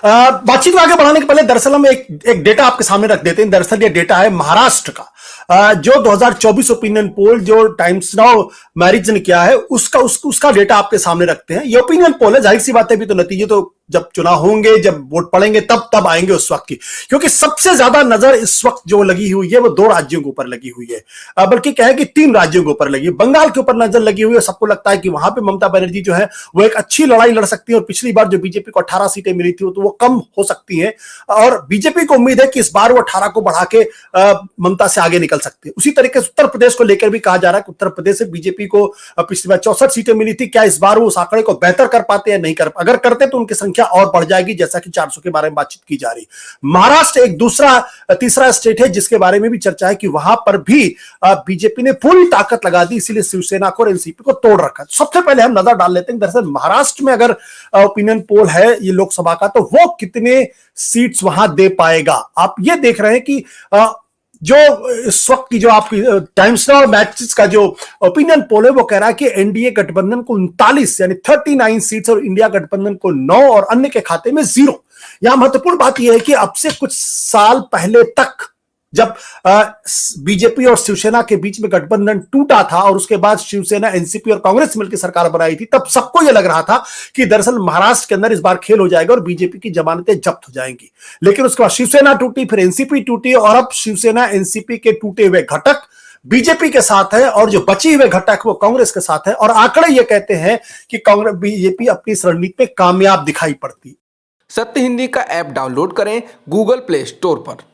बातचीत को आगे बढ़ाने के पहले दरअसल हम एक डेटा आपके सामने रख देते हैं। दरअसल ये डेटा है महाराष्ट्र का, जो 2024 ओपिनियन पोल जो टाइम्स नाउ मैरिज ने किया है उसका डेटा आपके सामने रखते हैं। ये ओपिनियन पोल है, जाहिर सी बात है, भी तो नतीजे तो जब चुनाव होंगे, जब वोट पड़ेंगे तब आएंगे उस वक्त की, क्योंकि सबसे ज्यादा नजर इस वक्त जो लगी हुई है वो 2 राज्यों के ऊपर लगी हुई है, बल्कि क्या है कि 3 राज्यों के ऊपर लगी है। बंगाल के ऊपर नजर लगी हुई है। सबको लगता है कि वहां पे ममता बनर्जी जो है वो एक अच्छी लड़ाई लड़ सकती है, और पिछली बार जो बीजेपी को 18 सीटें मिली थी तो वो कम हो सकती है, और बीजेपी को उम्मीद है कि इस बार वो 18 को बढ़ा के ममता से आगे निकल सकती है। उसी तरीके से उत्तर प्रदेश को लेकर भी कहा जा रहा है कि उत्तर प्रदेश से बीजेपी को पिछली बार 64 सीटें मिली थी, क्या इस बार वो उस आंकड़े को बेहतर कर पाते हैं? नहीं कर, अगर करते तो उनकी संख्या और बढ़ जाएगी, जैसा कि 400 के बारे में बातचीत की जा रही। महाराष्ट्र एक तीसरा स्टेट है जिसके बारे में भी चर्चा है कि वहां पर भी बीजेपी ने पूरी ताकत लगा दी, इसीलिए शिवसेना को और एनसीपी को तोड़ रखा। सबसे पहले हम नजर डाल लेते हैं दरअसल महाराष्ट्र में अगर ओपिनियन पोल है ये लोकसभा का, तो वो कितने सीट्स वहां दे पाएगा। आप ये देख रहे हैं कि जो इस वक्त की जो आपकी टाइम्स नाउ मैरिज का जो ओपिनियन पोल है वो कह रहा है कि एनडीए गठबंधन को 39 यानी 39 सीट्स और इंडिया गठबंधन को 9 और अन्य के खाते में 0। यहां महत्वपूर्ण बात यह है कि अब से कुछ साल पहले तक जब बीजेपी और शिवसेना के बीच में गठबंधन टूटा था और उसके बाद शिवसेना, एनसीपी और कांग्रेस मिलकर सरकार बनाई थी, तब सबको यह लग रहा था कि दरअसल महाराष्ट्र के अंदर इस बार खेल हो जाएगा और बीजेपी की जमानतें जब्त हो जाएंगी। लेकिन उसके बाद शिवसेना टूटी, फिर एनसीपी टूटी, और अब शिवसेना, एनसीपी के टूटे हुए घटक बीजेपी के साथ है और जो बची हुए घटक वो कांग्रेस के साथ है। और आंकड़े ये कहते हैं कि कांग्रेस, बीजेपी अपनी इस रणनीति में कामयाब दिखाई पड़ती। सत्य हिंदी का ऐप डाउनलोड करें गूगल प्ले स्टोर पर।